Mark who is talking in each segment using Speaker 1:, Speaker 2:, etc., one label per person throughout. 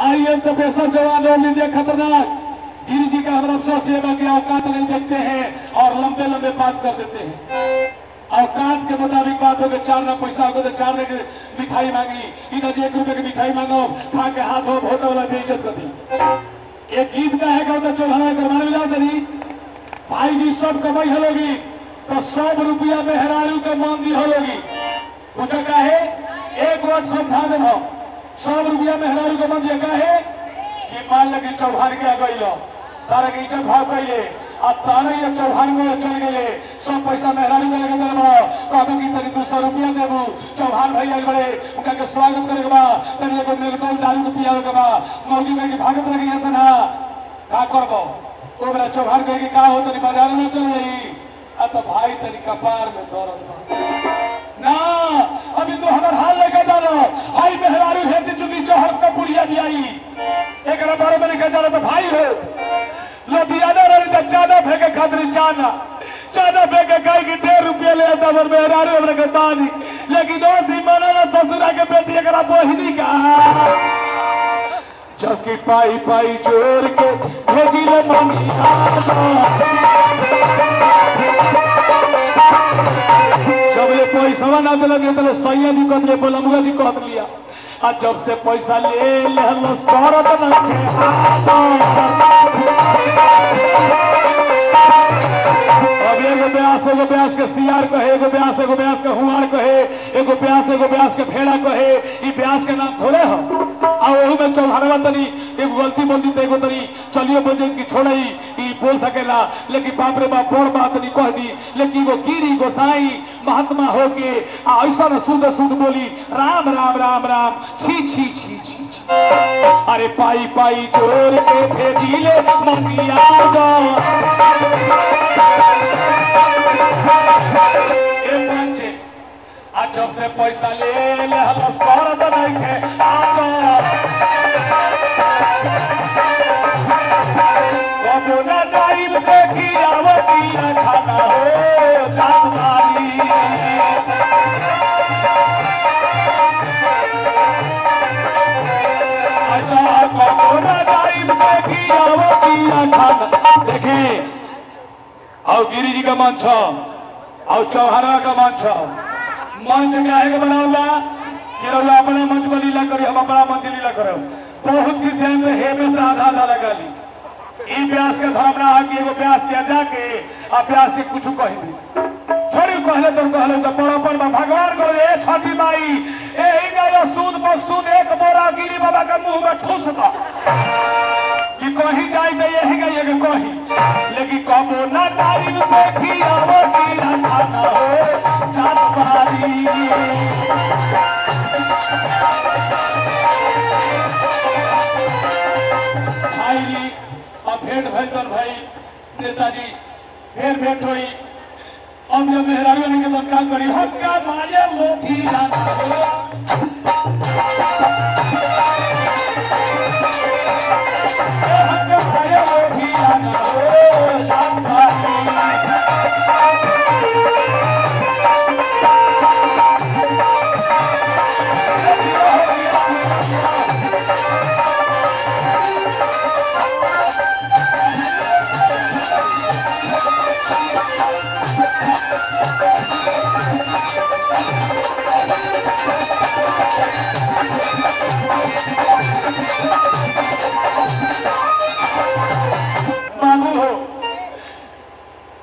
Speaker 1: आइए तो बेसर जवान लोग लीजिए खतरनाक। गिरी जी का हमारा अफसोस ये कि औकात नहीं देखते हैं और लंबे लंबे बात कर देते हैं। औकात के मुताबिक बात हो गई। 4 ना पैसा होगा तो 4 की मिठाई मांगी, इधर 1 रुपए की मिठाई मांगो, खा के हाथ हो भोटा वाला बेइज्जत कर दी। एक गीत का है कहता चौहाना करवाने में जाओ तरी भाई जी सब कमाई हलोगी तो 100 रुपया में हेरारू का मान दी हलोगी। पूछा का है एक वर्ड समझा दे 100 रुपया में हेरारू का मान दिया का है कि मान लगी चौहान के गई लो तारा के इज्जत भाव कैले अब तारा ये चौहान में चल गए सब पैसा मेहरारू के लगे कहते कि तरी 200 रुपया देबू चौहान भाई आई बड़े उनका के स्वागत करे के बा तरी एगो निर्दोष दारू को पियावे के बा मौगी में की भागत लगी ऐसा ना का करबो तो मेरा चौहान कहे कि का हो तरी बाजार में चल जाई आ तो भाई तरी कपार में दर्द ना अभी तो हमार हाल लेके जानो भाई मेहरारू हेती चुकी चौहर का पुड़िया दियाई एक बारे में निकल जाना तो भाई हो लुधियाना रही तो चादा फेंके खातिर चादा फेंके गाय की 1.5 रुपया ले आता पर मेहरारू अपने के दानी लेकिन दो सीमाना ना ससुरा के बेटी एक बोहिनी का जबकि पाई पाई जोर के भेजी ले मनी जब ले पैसा ना दिलगे तो सैया जी कहते बोलमुआ जी कहत लिया आ जब से पैसा ले अब एगो ब्यास के सियार कहे एगो ब्यास के हुआर कहे एगो ब्यास के भेड़ा कहे ई ब्यास के नाम थोड़े हो आ वही में चौहानवा तनी एगो गलती बोल दी तो एगो तनी चलिए बोल दी कि छोड़े ई बोल सकेला लेकिन बाप रे बाप बड़ बात नहीं कह दी लेकिन वो गिरी गोसाई महात्मा होके ऐसा न शुद्ध बोली राम राम राम राम छी छी छी छी अरे पाई पाई जोर के भेजीले मनिया जब से पैसा ले नहीं थे टाइम से खियावती खाना हो जानवारी टाइम से खियावती खाना देखे और गिरी जी का मंच और चौहाना का मंच मंच में आएगा बनाऊंगा कि रउआ अपने मंच में लीला करी हम अपना मंच लीला करो बहुत किसी में हेमे से आधा लगा ली ई व्यास के धर्म ना कि एगो व्यास के जाके आ व्यास के कुछ कह दी छोड़ी कहले तो बड़ोपन में भगवान को ए छठी माई एही ना सूद मकसूद एक बोरा गिरी बाबा के मुंह में ठूस दो कि कहीं जाए तो यही गई कि कहीं लेकिन कबो ना तारीफ से खियावती खाना हो जानवारी भाई जी अब भेंट भैंकर भाई नेताजी फिर भेंट हुई अब जब मेहरारू ने के बदका करी हक्का मारे मोखी जाना हो हक्का मारे मोखी जाना हो जानवारी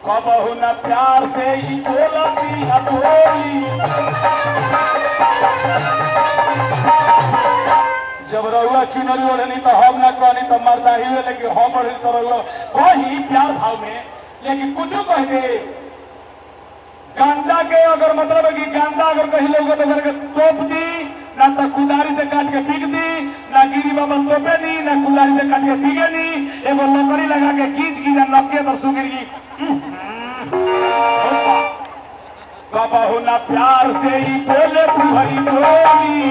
Speaker 1: कबहू न प्यार से ही बोलती बोली जब रउआ चुनरी ओढ़नी तो हम न कहनी तो मरदा ही लेकिन हम ओढ़ी तो रउआ कही प्यार भाव में लेकिन कुछ कह दे गांदा के अगर मतलब है कि गांदा अगर कहीं लोग तो करके तोप दी ना तो कुदारी से काट के पीक दी ना गिरी बाबा तोपे दी ना कुदारी से काट के पीके दी एगो लकड़ी लगा के खींच की ना नके तो सुगिर की कबहू ना प्यार से ही बोले फुहरी बोली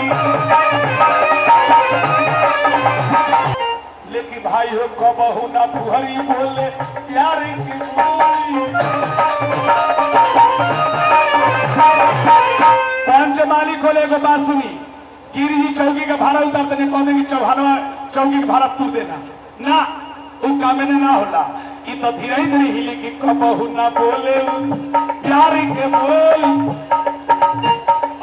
Speaker 1: लेकिन भाई हो कबहू ना फुहरी बोले प्यार की बोली पंच मालिक को एगो बात सुनी गिरी जी चौकी का भाड़ा उतारते नहीं कहते कि चौकी के भाड़ा तू देना ना वो काम में ना होला ये तो धीरे धीरे हिली की कबहू ना बोले प्यार के बोल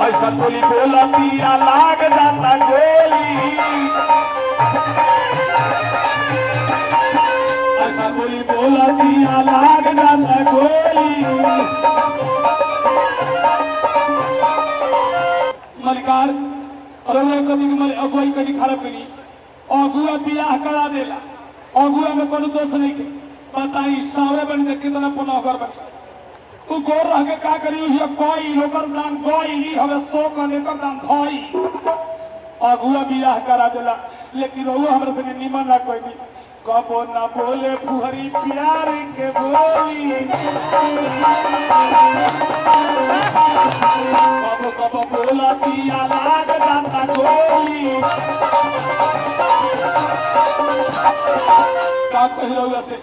Speaker 1: ऐसा बोली बोला पिया लाग जाता गोली ऐसा बोली बोला पिया लाग जाता गोली मलिकार और कभी अगुवाई कभी खराब करी अगुआ बियाह करा देला अगुआ में कोनो दोष नहीं के बताई सावरे बन के कितना पुनः घर बन तू गोर रह के का करी ये कोई लोकर दान कोई ही हवे सो कने कर दान थई अगुआ बियाह करा देला लेकिन वो हमरा संगे निमन ना कोई नहीं कबो ना बोले फुहरी प्यार के बोली कबो कबो बोला पिया लाग जाता गोली का कह रहा से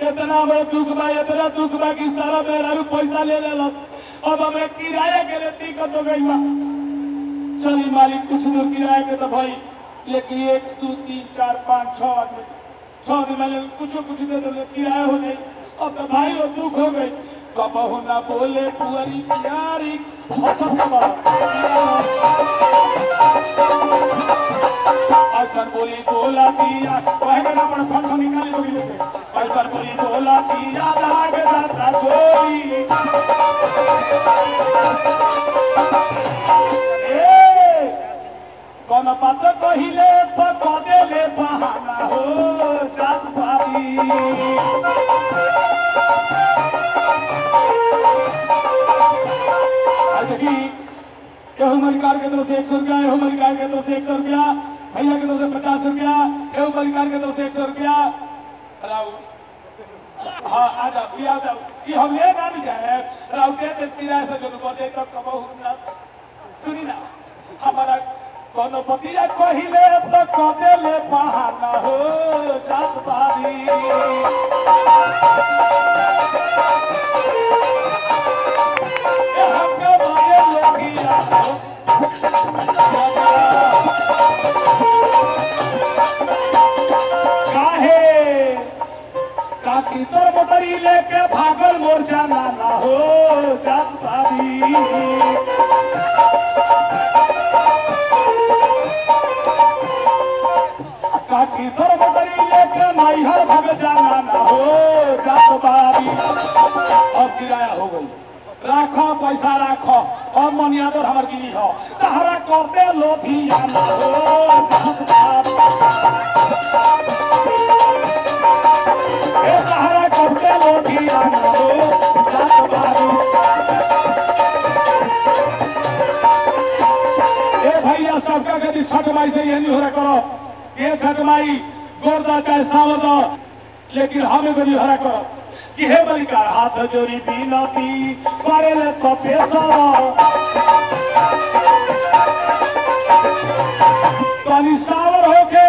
Speaker 1: इतना बड़ा दुख बा कि सारा मेरा पैसा ले लेला अब हमें किराया के लिए दिक्कत हो गई बा चली मालिक कुछ दूर किराया के तो भाई लेकिन 1 2 3 4 5 6 आदमी 6 दिन में कुछ दे दो किराया हो गई अब तो भाई वो दुख हो गई कबहू ना बोले पुअरी प्यारी ऐसा बोली बोला पिया कहेगा ना बड़ा फंक्शन निकाली होगी ऐसा बोली बोला पिया लाग जाता गोली कौन बात कहिले तो कदे ले बहाना हो जात भाभी देखी केहू मलिकार के तरफ से 100 रुपया एहू मलिकार के तरफ से 100 रुपया भैया के तरफ से 50 रुपया एहू मलिकार के तरफ से 100 रुपया हाँ आ जाओ आ जाओ ये हम ले ना भी जाए राव के किराए से जो बजे तक कबहू ना सुनी ना हमारा कोनो पतिया कहिले तो कदे ले बहाना हो जात भाभी तोर मोटरी लेके भागल मोर जाना ना हो जात भाभी काकी तोर मोटरी लेके माइहर भाग जाना ना हो जात भाभी अब किराया हो गई राखो पैसा राखो और मनियादर हमार गिनी हो तहरा करते लोभी आना हो सहारा करते लोभी आना हो जात भाभी भैया सबका कभी छठ माई से यही हो रहा करो ये छठ माई गोरदा चाहे सावदा लेकिन हमें कभी हरा करो कि हे बलिकार हाथ जोड़ी बीनती करे ले तो पेशा पानी सावर होके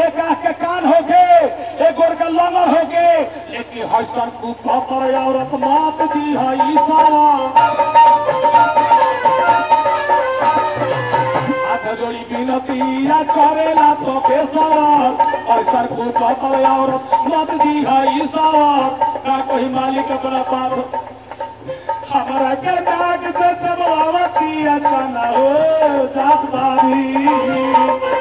Speaker 1: एक आंख के कान होके एक गोर का लंगर होके लेकिन हसन को पकड़ औरत मात दी है ईसारा हाथ जोड़ी बिनती या करेला तो पेशा ऐसा को पकड़ औरत मात दी है ईसारा का कोई मालिक अपना पाप हमारा के डाक से चमवावती अचाना हो जात भाभी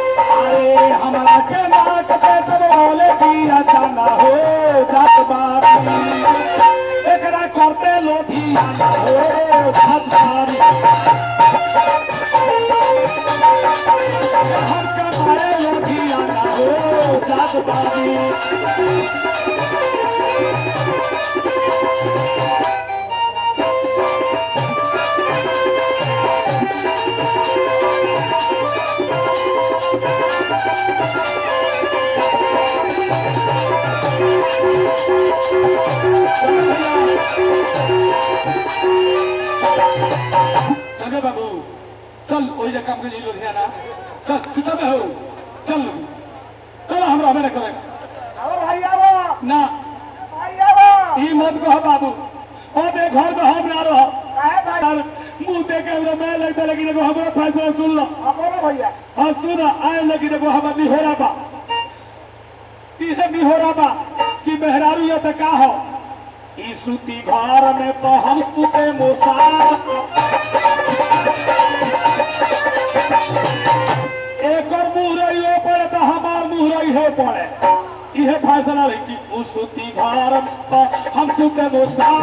Speaker 1: हमारा के नाक पे चमोले दिया जाना हो जात भाभी एकरा करते लोधी आना हो जात भाभी हम कमाए लोधी आना हो जात भाभी चले बाबू चल वही काम के लिए लुधियाना चल कितना में हो चल चल हमरा हमें करेगा और भाई आओ ना भाई आओ ई मत कहो बाबू ओ बे घर में हम ना रहो काहे भाई मुंह देखे हमरा मैं लगता, लेकिन एगो हमरा फैसला सुन लो।
Speaker 2: बोलो भैया।
Speaker 1: हाँ सुना आए, लेकिन एगो हमार निहोरा बा, तीसरे निहोरा बा कि मेहरारू ये तो का हो, ई सूती घर में तो हम सुते मुसार, एक और मुंह रही पड़े तो हमार मुंह रही हो पड़े। यह फैसला रही कि उस सूती घर में तो हम सुते मुसार।